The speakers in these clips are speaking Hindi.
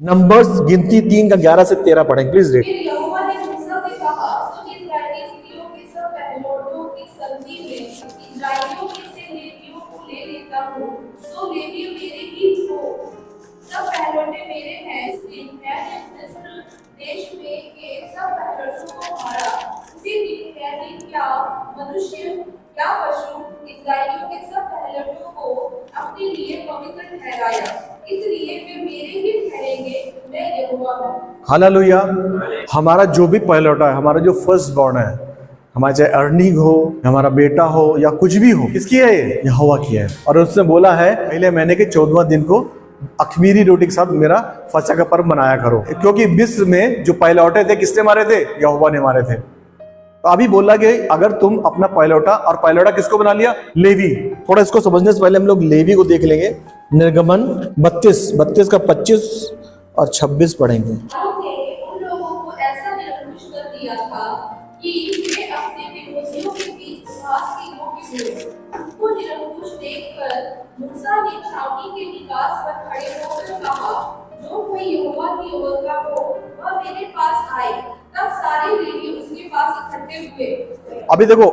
नंबर्स गिनती 3 का 11 से 13 पढ़ें प्लीज रीड। फिर यहोवा ने मूसा से कहा, सुन इस्राएली स्त्रियों के सब पहलौठों की संगति में इस्राएलियों में से लेवियों को ले लेता हूँ, सो लेवी मेरे ही हो, सब पहलौठे मेरे हैं। इस दिन मैंने मिस्र देश में के सब पहलौठों को मारा। उसी दिन मैंने क्या मनुष्य क्या पशु इस्राएलियों के सब पहलौठों को अपने लिए पवित्र ठहराया, इसलिए वे मेरे ही ठहरेंगे, मैं यहोवा हूँ। हालेलुया। हमारा जो भी पहलौठा है, हमारा जो फर्स्ट बॉर्न है, हमारा चाहे अर्निंग हो, हमारा बेटा हो या कुछ भी हो, किसकी है ये? यहोवा की है। और उसने बोला है पहले महीने के 14वां दिन को अखमीरी रोटी के साथ मेरा फसह का पर्व मनाया करो, क्योंकि मिस्र में जो पहलौठे थे किसने मारे थे? यहोवा ने मारे थे। तो अभी बोला कि अगर तुम अपना पहलौठा, और पहलौठा किसको बना लिया? लेवी। थोड़ा इसको समझने से पहले हम लोग लेवी को देख लेंगे। निर्गमन 32 का 25 और 26 पढ़ेंगे। उन लोगों को ऐसा निरंकुश कर दिया था कि वे अपने विरोधियों के बीच घास की रोटी हुए। उनको निरंकुश देखकर मूसा ने छावनी के निकास पर खड़े होकर कहा, जो कोई यहोवा की ओर का हो वह मेरे पास आए। तब सारे लेवी उसके पास इकट्ठे हुए। अभी देखो,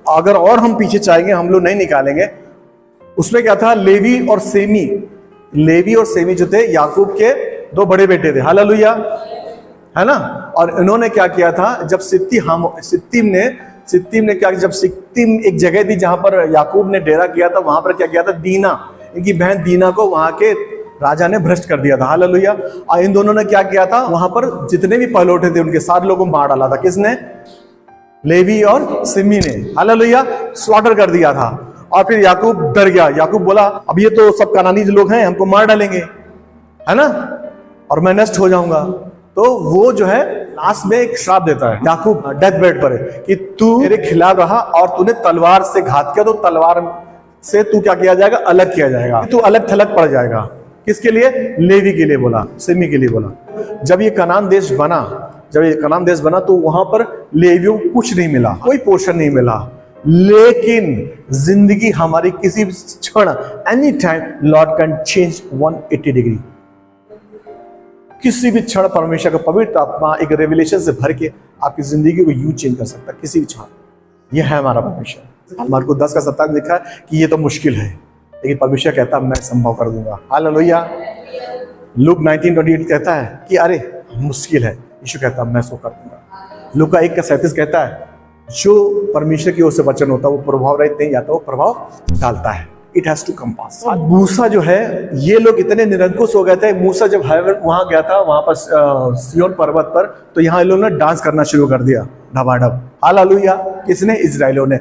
अगर और हम पीछे चाहेंगे, हम लोग नहीं निकालेंगे। उसमें क्या था? लेवी और सेमी। लेवी और सेमी जो थे याकूब के दो बड़े बेटे थे। हालेलुया, है ना। और इन्होंने क्या किया था, जब सित्तीम ने क्या, जब सित्तीम एक जगह थी जहां पर याकूब ने डेरा किया था, वहां पर क्या किया था? दीना, इनकी बहन दीना को वहां के राजा ने भ्रष्ट कर दिया था। हालेलुया। और इन दोनों ने क्या किया था? वहां पर जितने भी पहलौठे थे उनके 7 लोगों को मार डाला था। किसने? लेवी और सिमी ने। हालेलुया। स्लॉटर कर दिया था। और फिर याकूब डर गया। याकूब बोला, अब ये तो सब कनानी लोग हैं, हमको मार डालेंगे, है ना, और मैं नष्ट हो जाऊंगा। तो वो जो है लास्ट में एक श्राप देता है याकूब डेथ बेड पर, कि तू मेरे खिलाफ रहा और तूने तलवार से घात किया, तो तलवार से तू क्या किया जाएगा? अलग किया जाएगा, तू अलग थलग पड़ जाएगा। किसके लिए? लेवी के लिए बोला, सिमी के लिए बोला। जब ये कनान देश बना तो वहां पर लेवियों को कुछ नहीं मिला, कोई पोषण नहीं मिला। लेकिन जिंदगी हमारी किसी क्षण, any time Lord can change 180 degree. किसी भी क्षण परमेश्वर का पवित्र आत्मा एक रेवलेशन से भर के आपकी जिंदगी को यूं चेंज कर सकता है, किसी भी क्षण। यह है हमारा परमेश्वर। मार्को 10 का 27 में लिखा है कि ये तो मुश्किल है, लेकिन परमेश्वर कहता है मैं संभव कर दूंगा। हालेलुया। लूक 19:28 कहता है कि अरे मुश्किल है, यीशु कहता है मैं सो कर दूंगा। लूका 1 का 37 कहता है जो परमेश्वर की ओर से वचन होता है वो प्रभाव रहित नहीं जाता, वो प्रभाव डालता है। इट हैज टू कम पास। मूसा जो है, ये लोग इतने निरंकुश हो गए थे। मूसा जब वहां गया था, वहां पर सिय्योन पर्वत पर, तो यहाँ लोगों ने डांस करना शुरू कर दिया, ढबाढब। हालेलुया। किसने? इजराइलियों ने।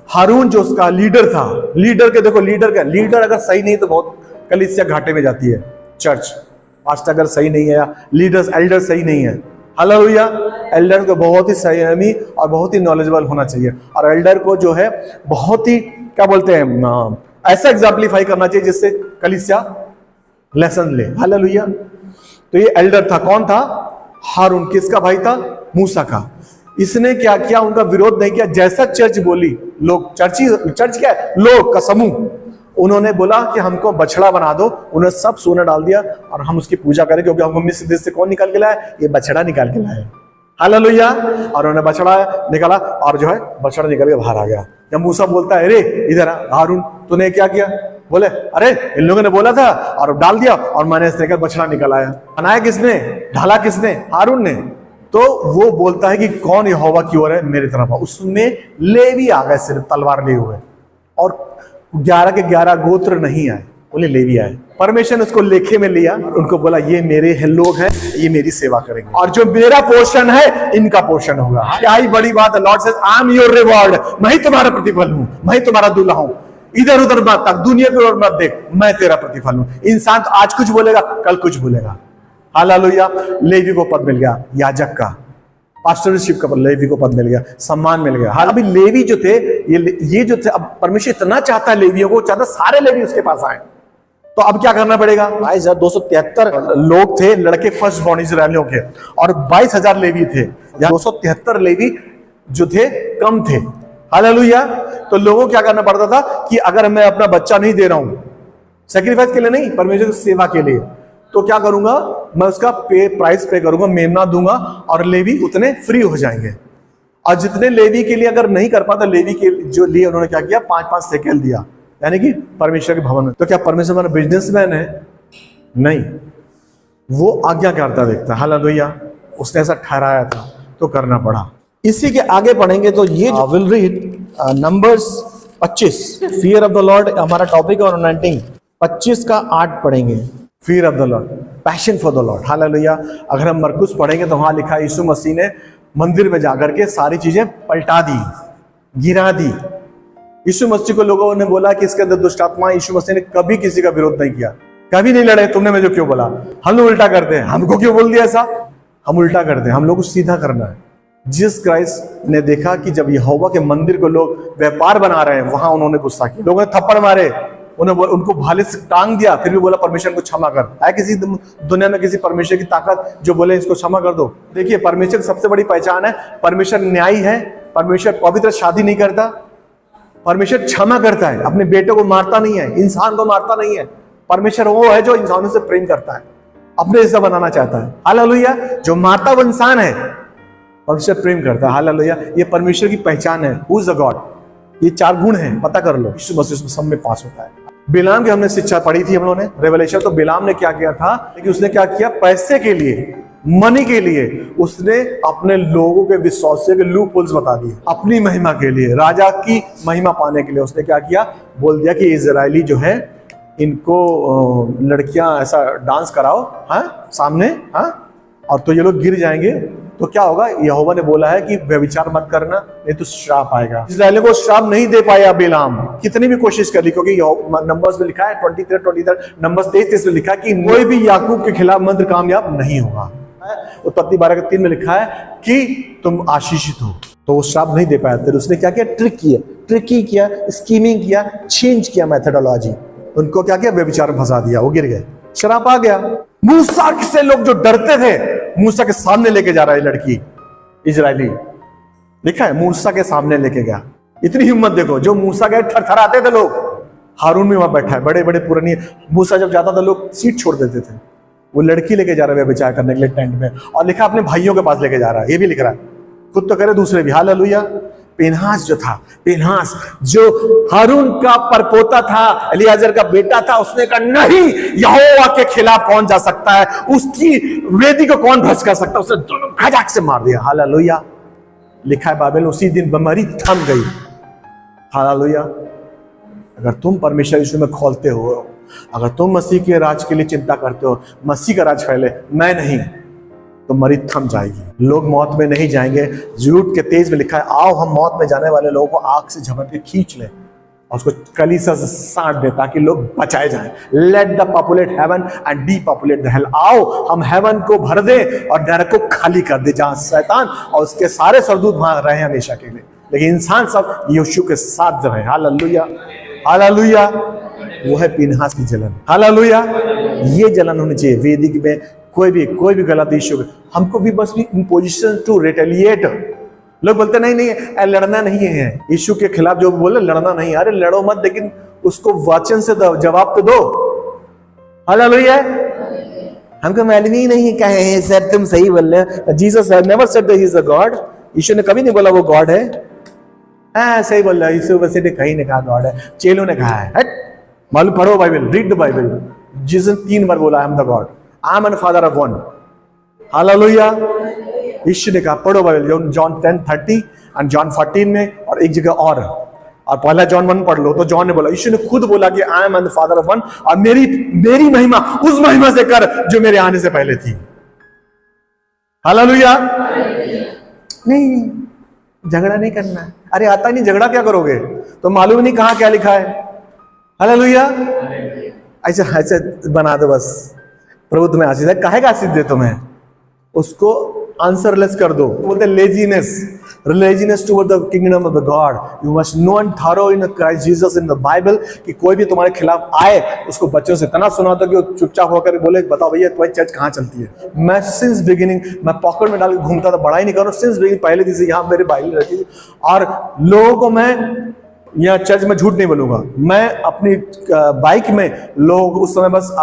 हारून जो उसका लीडर था, लीडर अगर सही नहीं तो बहुत कलीसिया घाटे में जाती है। चर्च पास्टर अगर सही नहीं है, एल्डर सही नहीं है, हालेलुया, एल्डर को बहुत ही संयमी और बहुत ही नॉलेजेबल होना चाहिए। और एल्डर को जो है बहुत ही क्या बोलते हैं, ऐसा एग्जाम्पलीफाई करना चाहिए जिससे कलीसिया लेसन ले। हालेलुया। तो ये एल्डर था। कौन था? हारून। किसका भाई था? मूसा का। इसने क्या किया? उनका विरोध नहीं किया। जैसा चर्च बोली, लोग चर्च क्या है? लोग का समूह। उन्होंने बोला कि हमको बछड़ा बना दो। उन्होंने सब सोना डाल दिया और हम उसकी पूजा करें, क्योंकि हमको मिस्र देश से कौन निकाल के लाया? ये बछड़ा निकाल के लाया। हालेलुया। और उन्होंने बछड़ा निकाला और जो है बछड़ा निकल के बाहर आ गया। जब मूसा बोलता है, अरे इधर हारून, तूने क्या किया? बोले, अरे इन लोगों ने बोला था और डाल दिया, और मैंने इसने बछड़ा निकल आया। बनाया किसने? ढाला किसने? हारून ने। तो वो बोलता है कि कौन यहोवा की ओर है? मेरी तरफ। उसमें लेवी आ गए, सिर्फ तलवार लिए हुए, और 11 के 11 गोत्र नहीं आए, बोले लेवी आए। परमेश्वर ने उसको लेखे में लिया, उनको बोला ये मेरे लोग हैं, ये मेरी सेवा करेंगे, और जो मेरा पोर्शन है इनका पोर्शन होगा। क्या ही बड़ी बात है। Lord says I am your reward. मैं ही तुम्हारा प्रतिफल हूं, मैं ही तुम्हारा दूल्हा हूं। इधर उधर मत तक, दुनिया की ओर मत देख, मैं तेरा प्रतिफल हूं। इंसान तो आज कुछ बोलेगा, कल कुछ बोलेगा। हालेलुया। लेवी को पद मिल गया, याजक का, पास्टरशिप का लेवी को पद मिल गया, सम्मान मिल गया। अभी लेवी जो थे, ये जो थे, अब परमेश्वर इतना चाहता है लेवियों को, चाहता सारे लेवी उसके पास आए। तो अब क्या करना पड़ेगा? 2273 लोग थे, लड़के फर्स्ट बॉर्न इजरायलियों के, और 22,000 लेवी थे। 273 लेवी जो थे कम थे। हालेलुया। तो लोगों को क्या करना पड़ता था कि अगर मैं अपना बच्चा नहीं दे रहा हूं, सैक्रिफाइस के लिए नहीं, परमेश्वर की सेवा के लिए, तो क्या करूंगा, मैं उसका प्राइस पे करूंगा, मेमना दूंगा और लेवी उतने फ्री हो जाएंगे। और जितने लेवी के लिए अगर नहीं कर पाता, लेवी के जो लिए उन्होंने क्या किया, 5-5 शेकेल दिया, यानी कि परमेश्वर के भवन में। तो क्या परमेश्वर हमारा बिजनेसमैन है? नहीं, वो आज्ञाकारिता देखता है। हालेलुया, उसने ऐसा ठहराया था तो करना पड़ा। इसी के आगे पढ़ेंगे तो ये will read numbers 25, fear of the Lord हमारा टॉपिक और अनॉइंटिंग। 25 का 8 पढ़ेंगे, fear of the Lord, passion for the Lord. Hallelujah. अगर हम मरकुस पढ़ेंगे तो वहां लिखा है यीशु मसीह ने मंदिर में जाकर के सारी चीजें पलटा दी, गिरा दी। यीशु मसीह को लोगों ने बोला कि इसके अंदर दुष्ट आत्मा। यीशु मसीह ने कभी किसी का विरोध नहीं किया, कभी नहीं लड़े, तुमने मुझे क्यों बोला, हम लोग उल्टा करते हैं, हमको क्यों बोल दिया ऐसा, हम उल्टा करते हैं, हम लोग को सीधा करना है। जीसस क्राइस्ट ने देखा कि जब यहोवा के मंदिर को लोग व्यापार बना रहे हैं, वहां उन्होंने गुस्सा किया, लोगों ने थप्पड़ मारे, उनको भाले से टांग दिया, फिर भी बोला परमेश्वर को क्षमा कर। है किसी दुनिया में किसी परमेश्वर की ताकत जो बोले इसको क्षमा कर दो? देखिए, परमेश्वर की सबसे बड़ी पहचान है, परमेश्वर न्यायी है, परमेश्वर पवित्र शादी नहीं करता, परमेश्वर क्षमा करता है, अपने बेटों को मारता नहीं है, इंसान को मारता नहीं है। परमेश्वर वो है जो इंसानों से प्रेम करता है, अपने जैसा बनाना चाहता है। हालेलुया। जो मारता वो इंसान है, परमेश्वर प्रेम करता है। हालेलुया। ये परमेश्वर की पहचान है। Who is the God? ये 4 गुण हैं, पता कर लो, यीशु मसीह सब में पास होता है। बिलाम की हमने शिक्षा पढ़ी थी हम लोगों ने, रेवलेशन। तो बिलाम ने क्या किया था, लेकिन उसने क्या किया, पैसे के लिए, मनी के लिए उसने अपने लोगों के विश्वास के लूप होल्स बता दिए, अपनी महिमा के लिए, राजा की महिमा पाने के लिए उसने क्या किया, बोल दिया कि इजरायली जो है इनको लड़कियां ऐसा डांस कराओ सामने, और तो ये लोग गिर जाएंगे। तो क्या होगा, यहोवा ने बोला है कि व्यभिचार मत करना, नहीं तो श्राप आएगा। इस्राएलियों को श्राप नहीं दे पाया बिलाम, कितनी भी कोशिश कर ली, क्योंकि नंबर्स में लिखा है 23 नंबर्स 23 में लिखा है कि कोई भी याकूब के खिलाफ मंत्र कामयाब नहीं होगा। उत्पत्ति 12:3 में लिखा है कि तुम आशीषित हो, तो वो श्राप नहीं दे पाया। फिर उसने क्या किया, ट्रिकी किया, स्कीमिंग किया, चेंज किया मेथोडोलॉजी, उनको क्या किया, व्यभिचार में फंसा दिया, वो गिर गए, श्राप आ गया। मूसा से लोग जो डरते थे, मूसा के सामने लेके जा रहा है लड़की इजरायली, लिखा है मूसा के सामने लेके गया। इतनी हिम्मत देखो, जो मूसा गए थरथराते थे लोग। हारून भी वहां बैठा है, बड़े बड़े पुरानी। मूसा जब जाता था लोग सीट छोड़ देते थे। वो लड़की लेके जा रहा है व्यभिचार करने के लिए टेंट में, और लिखा अपने भाइयों के पास लेके जा रहा है, ये भी लिख रहा है, खुद तो करे दूसरे भी। हालेलुया। पिनहास जो था, पिनहास जो हारून का परपोता था, एलियाजर का बेटा था, उसने कहा नहीं, यहोवा के खिलाफ कौन जा सकता है, उसकी वेदी को कौन भ्रष्ट कर सकता है, उसने दोनों खजाक से मार दिया। हालेलुया। लिखा है बाइबल उसी दिन बीमारी थम गई। हालेलुया। अगर तुम परमेश्वर यीशु में खोलते हो, अगर तुम मसीह के राज के लिए चिंता करते हो, मसीह का राज फैले, मैं नहीं, तो मरी थम जाएगी। लोग मौत में नहीं जाएंगे। झूठ के तेज में लिखा है, आओ हम मौत में जाने वाले लोगों को आग से झपट के खींच लें और उसको कलीसिया से साट दे, ताकि लोग बचाए जाएं। Let the populate heaven and depopulate the hell. आओ हम हेवन को भर दें और नरक को खाली कर दे, जहां शैतान और उसके सारे सरदूत वहां रहे हमेशा के लिए, लेकिन इंसान सब यीशु के साथ रहे। Hallelujah, hallelujah. वो है पिनहास की जलन। हालेलुया। ये जलन होनी चाहिए वेदिक में। कोई भी गलत इश्यू, हमको भी बस इन पोजीशन टू रिटेलिएट। लोग बोलते नहीं लड़ना नहीं है, इश्यू के खिलाफ जो बोले लड़ना नहीं। अरे लड़ो मत, लेकिन उसको वचन से जवाब तो दो। हालेलुया। हमको मालूम ही नहीं कहे हैं सर, तुम सही बोल रहे हो। Jesus never said that he is a god. यीशु ने कभी नहीं बोला वो गॉड है। सही बोल रहा है, यीशु मसीह ने कहीं नहीं कहा गॉड है, चेलों ने कहा है। मालूम, पढ़ो Bible, read the Bible. Jesus 3 बार बोला I am the God, I am and father of one. Hallelujah. यीशु ने कहा, पढ़ो बाइबल, जॉन 10:30 और जॉन 14 में, और एक जगह और पहला जॉन 1 पढ़ लो तो जॉन ने बोला, यीशु ने खुद बोला कि आई am and father of one, और मेरी महिमा उस महिमा से कर जो मेरे आने से पहले थी। हालेलुया। नहीं, झगड़ा नहीं करना। अरे आता नहीं, झगड़ा क्या करोगे, तो मालूम नहीं कहां क्या लिखा है। हालेलुया। ऐसे बना दो बस, प्रभु तुम्हें आशीष है, काहेगा आशीष दे तुम्हें, उसको आंसरलेस कर दो। बोलते laziness toward the kingdom of the God. You must know and thorough in Christ Jesus in the Bible, कि कोई भी तुम्हारे खिलाफ आए उसको बच्चों से इतना सुना दो कि वो चुपचाप होकर बोले, बताओ भैया तुम्हारी चर्च कहाँ चलती है। मैं सिंस बिगिनिंग, मैं पॉकेट में डाल के घूमता था, बड़ा ही नहीं करूँ, सिंस बिगिनिंग पहले दिन से यहाँ मेरी बाइबल रहती थी, और लोगों को मैं यहाँ चर्च में झूठ नहीं बोलूंगा, मैं अपनी बाइक में लोग उस समय बस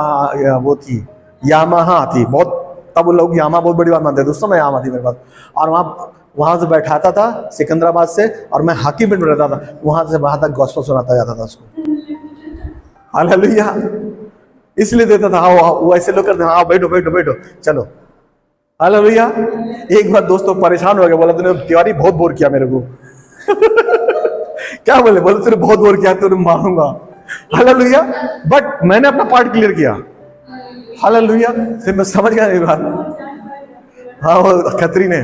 वो थी यामाहा थी, बहुत तब वो लोग यामा बहुत बड़ी बात मानते थे, उस समय यामा थी मेरे पास। और वहां से बैठाता था सिकंदराबाद से, और मैं हाकीमगंज में रहता था, वहां से वहां तक गॉस्पेल सुनाता जाता था उसको। हालेलुया। इसलिए देता था, आओ वो ऐसे लोग करते, आओ बैठो बैठो बैठो चलो। हालेलुया। एक बार दोस्तों परेशान हो गया, बोला तूने तिवारी बहुत बोर किया मेरे को। क्या बोले तूने बहुत बोर किया, तुझे मारूंगा। हालेलुया। बट मैंने अपना पार्ट क्लियर किया। हालेलुया। फिर मैं समझ गया ये बात। हाँ वो खतरी ने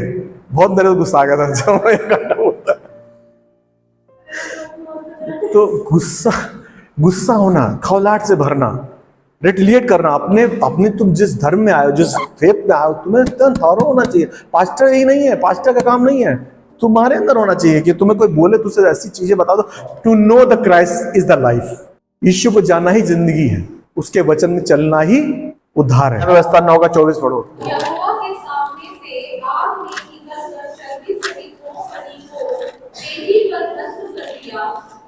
बहुत मेरे को गुस्सा आ गया था जब मैं इकट्ठा होता। तो गुस्सा होना, खौलाट से भरना, रिटेलिएट करना, अपने तुम जिस धर्म में आए हो, जिस फेथ में आए हो, तुम्हें थॉरो होना चाहिए। पास्टर ही नहीं है, पास्टर का काम नहीं है, तुम्हारे अंदर होना चाहिए कि तुम्हें कोई बोले तुझसे ऐसी चीजें बता दो। To know the Christ is the life. यीशु को जानना ही जिंदगी है, उसके वचन में चलना ही उद्धार है। व्यवस्था 9:24 पढ़ो। यहोवा के सामने से आग ने निकलकर चर्बी सहित 9 कड़ी को वेदी पर नष्ट कर दिया।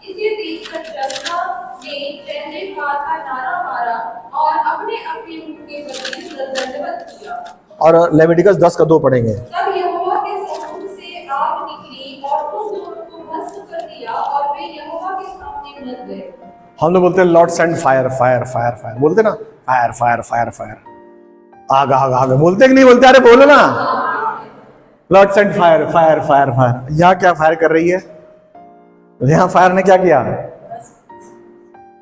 इसे देखकर जनता ने पहले बार का नारा मारा और अपने अपने मुंह के बदले दंडवत किया। और लेविटिकस 10:2 पढ़ेंगे। तब यहोवा के समुख से आग निकली और उन दोनों को नष्ट कर दिया और वे यहोवा के सामने मिल गए। हम लोग बोलते हैं Lord send fire fire fire fire, बोलते ना फायर फायर फायर फायर, आग आग आग, बोलते कि नहीं बोलते? अरे बोलो ना, Lord send fire fire fire fire. यहाँ क्या फायर कर रही है? यहाँ फायर ने क्या किया?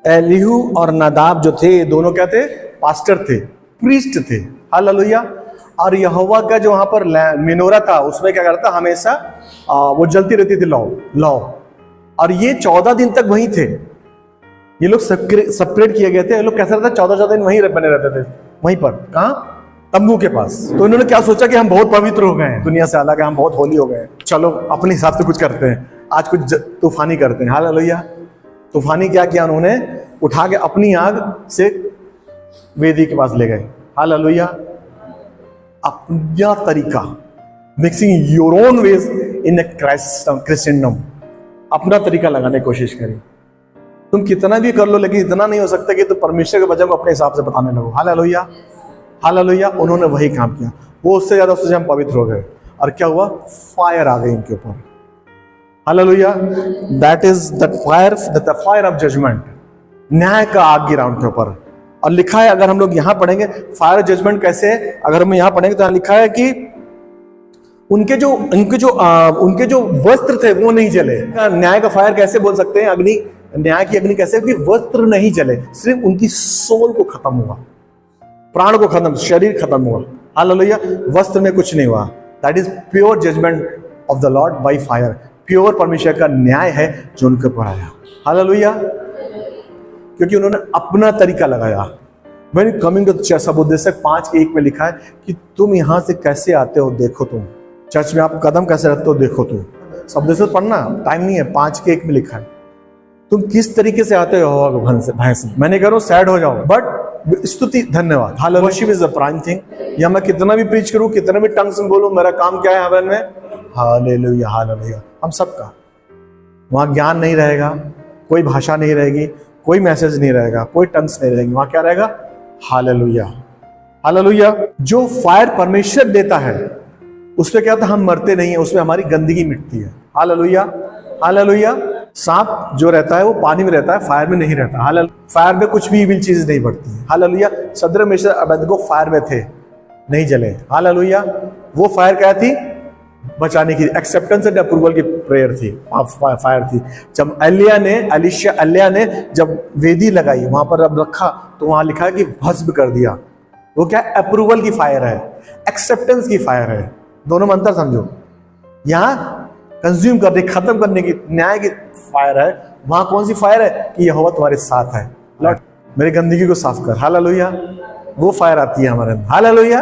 एलीहू और नादाब जो थे, दोनों क्या थे? पास्टर थे, प्रीस्ट थे। हालेलुया। और यहोवा का जो वहां पर मिनोरा था, उसमें क्या करता? हमेशा वो जलती रहती थी लौ। और ये 14 दिन तक वहीं थे। ये लोग सेपरेट किए गए थे। ये लोग कैसा रहता? 14 दिन वहीं बने रहते थे, वहीं पर। कहाँ? तंबू के पास। तो इन्होंने क्या सोचा कि हम बहुत पवित्र हो गए हैं, दुनिया से अलग है, हम बहुत होली हो गए, चलो अपने हिसाब से कुछ करते हैं, आज कुछ तूफानी करते हैं। हालेलुया। तूफानी क्या किया? उन्होंने उठा के अपनी आग से वेदी के पास ले गए। हालेलुया। अपना तरीका, mixing your own ways in Christendom, अपना तरीका लगाने की कोशिश करें। तुम कितना भी कर लो, लेकिन इतना नहीं हो सकता कि तुम परमेश्वर के वचन को अपने हिसाब से बताने लगो। हालेलुया। हालेलुया। उन्होंने वही काम किया, वो उससे ज्यादा हम पवित्र हो गए। और क्या हुआ? फायर आ गई इनके ऊपर। Hallelujah. That is the fire of judgement. न्याय का आग गिरा उनके ऊपर। और लिखा है, अगर हम लोग यहां पढ़ेंगे फायर जजमेंट कैसे है, अगर हम यहां पढ़ेंगे तो यहां लिखा है कि उनके जो वस्त्र थे वो नहीं जले। न्याय का फायर कैसे बोल सकते हैं? अग्नि, न्याय की अग्नि कैसे? कि वस्त्र नहीं जले, सिर्फ उनकी सोल को खत्म हुआ, प्राण को खत्म, शरीर खत्म हुआ। हालेलुया। वस्त्र में कुछ नहीं हुआ। That is pure judgement of the lord by fire. Pure परमेश्वर का न्याय है जो उनके ऊपर आया। हालेलुया। क्योंकि उन्होंने अपना तरीका लगाया। When coming to church, सबोपदेशक 5:1 में लिखा है कि तुम यहां से कैसे आते हो देखो, तुम चर्च में आप कदम कैसे रखते हो देखो। तुम सबोपदेशक पढ़ना, टाइम नहीं है, 5:1 में लिखा है तुम किस तरीके से आते हो भैंस। मैंने कह रहा हूं सैड हो जाओ, बट स्तुति, धन्यवाद। Hallelujah. Worship is the prime thing. या मैं कितना भी प्रीच करूं, कितना भी टंग्स में बोलूं, मेरा काम क्या है हेवन में? हालेलुया। हालेलुया। हम सबका वहां ज्ञान नहीं रहेगा, कोई भाषा नहीं रहेगी, कोई मैसेज नहीं रहेगा, कोई टंग्स नहीं रहेगी, वहां क्या रहेगा? हालेलुया। हालेलुया। जो फायर परमेश्वर देता है उसमें क्या होता है? हम मरते नहीं है, उसमें हमारी गंदगी मिटती है। हालेलुया। हालेलुया। सांप जो रहता है वो पानी में रहता है, फायर में नहीं रहता। हालेलुया। फायर में कुछ भी इविल चीज नहीं बढ़ती है। हालेलुया। शद्रक मेशक अबेदगो फायर में थे, नहीं जले। हालेलुया। वो फायर क्या थी? बचाने की, एक्सेप्टेंस एंड अप्रूवल की प्रेयर थी, फायर थी। जब एलिया ने जब वेदी लगाई, वहां पर अब रखा, तो वहां लिखा है कि भस्म कर दिया। वो क्या? अप्रूवल की फायर है, एक्सेप्टेंस की फायर है। दोनों में अंतर समझो। यहाँ कंज्यूम करने, खत्म करने की, न्याय की फायर है। वहां कौन सी फायर है? कि यहोवा तुम्हारे साथ है, लॉर्ड मेरी गंदगी को साफ कर। हालेलुया। वो फायर आती है हमारे अंदर। हालेलुया।